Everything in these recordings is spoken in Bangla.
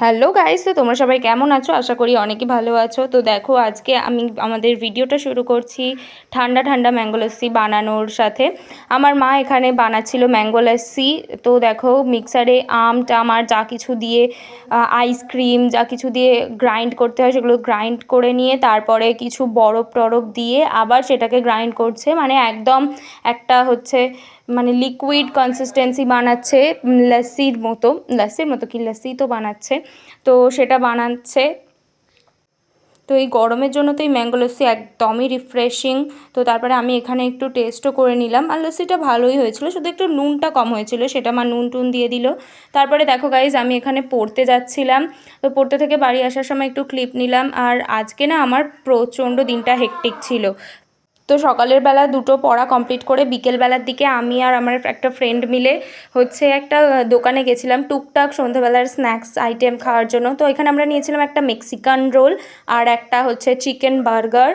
হ্যালো গাইস, তো তোমরা সবাই কেমন আছো? আশা করি অনেকই ভালো আছো। তো দেখো, আজকে আমি আমাদের ভিডিওটা শুরু করছি ঠান্ডা ঠান্ডা ম্যাঙ্গো লস্যি বানানোর সাথে। আমার মা এখানে বানাচ্ছিল ম্যাঙ্গো লস্যি। তো দেখো, মিক্সারে আম টাম আর যা কিছু দিয়ে আইসক্রিম যা কিছু দিয়ে গ্রাইন্ড করতে হয় সেগুলো গ্রাইন্ড করে নিয়ে তারপরে কিছু বরফ টরফ দিয়ে আবার সেটাকে গ্রাইন্ড করছে, মানে একদম একটা হচ্ছে মানে লিকুইড কনসিস্টেন্সি বানাচ্ছে, লস্যির মতো কি লস্যি তো বানাচ্ছে। তো সেটা বানাচ্ছে। তো এই গরমের জন্য তো এই ম্যাঙ্গো লস্যি একদমই রিফ্রেশিং। তো তারপরে আমি এখানে একটু টেস্টও করে নিলাম, আর লস্যিটা ভালোই হয়েছিল, শুধু একটু নুনটা কম হয়েছিল, সেটা আমার নুন টুন দিয়ে দিল। তারপরে দেখো গাইজ, আমি এখানে পড়তে যাচ্ছিলাম। তো পড়তে থেকে বাড়ি আসার সময় একটু ক্লিপ নিলাম। আর আজকে না আমার প্রচণ্ড দিনটা হেকটিক ছিল। তো সকালের বেলা দুটো পড়া কমপ্লিট করে বিকেলবেলার দিকে আমি আর আমার একটা ফ্রেন্ড মিলে হচ্ছে একটা দোকানে গেছিলাম টুকটাক সন্ধ্যাবেলার স্ন্যাক্স আইটেম খাওয়ার জন্য। তো এখানে আমরা নিয়েছিলাম একটা মেক্সিকান রোল আর একটা হচ্ছে চিকেন বার্গার।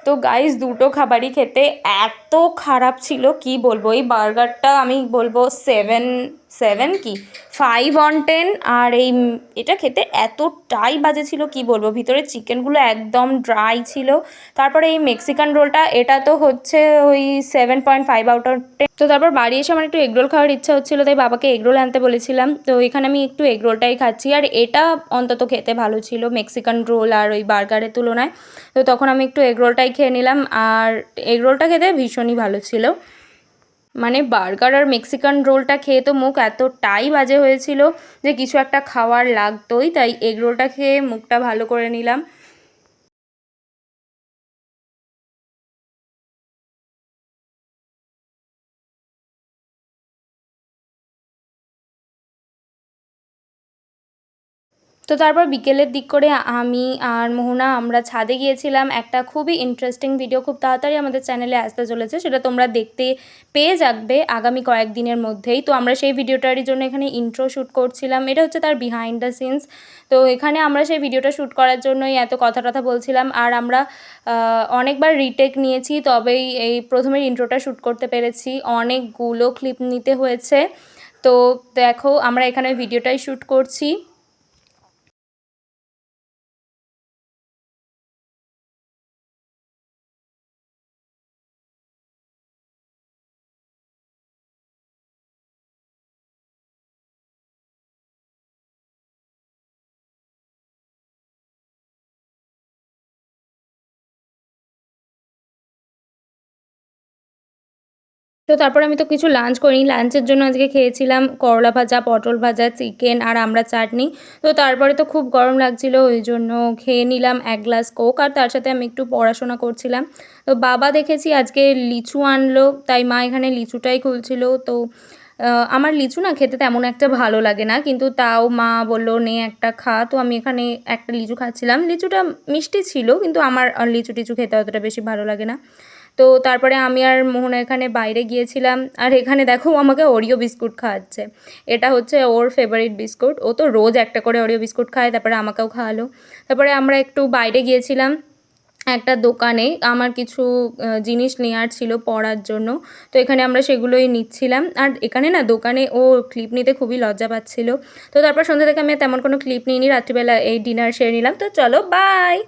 তো গাইস, দুটো খাবারই খেতে এত খারাপ ছিল কি বলবো। এই বার্গারটা আমি বলবো 7 কি 5/10। আর এটা খেতে এতটাই বাজে ছিল কি বলবো, ভিতরে চিকেনগুলো একদম ড্রাই ছিল। তারপরে এই মেক্সিকান রোলটা, এটা তো হচ্ছে ওই 7.5/10। তো তারপর বাড়ি এসে আমার একটু এগরোল খাওয়ার ইচ্ছা হচ্ছিলো, তাই বাবাকে এগরোল আনতে বলেছিলাম। তো এখানে আমি একটু এগরোলটাই খাচ্ছি, আর এটা অন্তত খেতে ভালো ছিল মেক্সিকান রোল আর ওই বার্গারের তুলনায়। তো তখন আমি একটু এগরোলটাই খেয়ে নিলাম, আর এগরোলটা খেতে ভীষণই ভালো ছিল। মানে বার্গার আর মেক্সিকান রোলটা খেয়ে তো মুখ এতটাই বাজে হয়েছিল যে কিছু একটা খাওয়ার লাগতোই, তাই এগরোলটা খেয়ে মুখটা ভালো করে নিলাম। তো তারপর বিকেলের দিক করে আমি আর মোহনা আমরা ছাদে গিয়েছিলাম। একটা খুবই ইন্টারেস্টিং ভিডিও খুব তাড়াতাড়ি আমাদের চ্যানেলে আসতে চলেছে, সেটা তোমরা দেখতে পেয়ে যাবে আগামী কয়েকদিনের মধ্যেই। তো আমরা সেই ভিডিওটারই জন্য এখানে ইন্ট্রো শ্যুট করছিলাম, এটা হচ্ছে তার বিহাইন্ড দ্য সিনস। তো এখানে আমরা সেই ভিডিওটা শ্যুট করার জন্যই এত কথা টথা বলছিলাম, আর আমরা অনেকবার রিটেক নিয়েছি, তবেই এই প্রথমের ইন্ট্রোটা শ্যুট করতে পেরেছি। অনেকগুলো ক্লিপ নিতে হয়েছে। তো দেখো, আমরা এখানে ভিডিওটাই শ্যুট করছি। তো তারপরে আমি তো কিছু লাঞ্চ করিনি। লাঞ্চের জন্য আজকে খেয়েছিলাম করলা ভাজা, পটল ভাজা, চিকেন আর আমড়ার চাটনি। তো তারপরে তো খুব গরম লাগছিল, ওই জন্য খেয়ে নিলাম 1 গ্লাস কোক, আর তার সাথে আমি একটু পড়াশোনা করছিলাম। তো বাবা দেখেছি আজকে লিচু আনলো, তাই মা এখানে লিচুটাই খুলছিল। তো আমার লিচু না খেতে তেমন একটা ভালো লাগে না, কিন্তু তাও মা বললো নে একটা খা। তো আমি এখানে একটা লিচু খাচ্ছিলাম। লিচুটা মিষ্টি ছিল, কিন্তু আমার লিচু টিচু খেতে অতটা বেশি ভালো লাগে না। তো তারপরে আমি আর মোহনা এখানে বাইরে গিয়েছিলাম, আর এখানে দেখো আমাকে ওরিও বিস্কুট খাওয়াচ্ছে। এটা হচ্ছে ওর ফেভারিট বিস্কুট, ও তো রোজ একটা করে ওরিও বিস্কুট খায়, তারপরে আমাকেও খাওয়ালো। তারপরে আমরা একটু বাইরে গিয়েছিলাম একটা দোকানে, আমার কিছু জিনিস নেওয়ার ছিল পড়ার জন্য। তো এখানে আমরা সেগুলোই নিচ্ছিলাম, আর এখানে না দোকানে ও ক্লিপ নিতে খুবই লজ্জা পাচ্ছিল। তো তারপর সন্ধ্যা থেকে আমি তেমন কোনো ক্লিপ নিইনি, রাত্রিবেলা এই ডিনার সেরে নিলাম। তো চলো, বাই।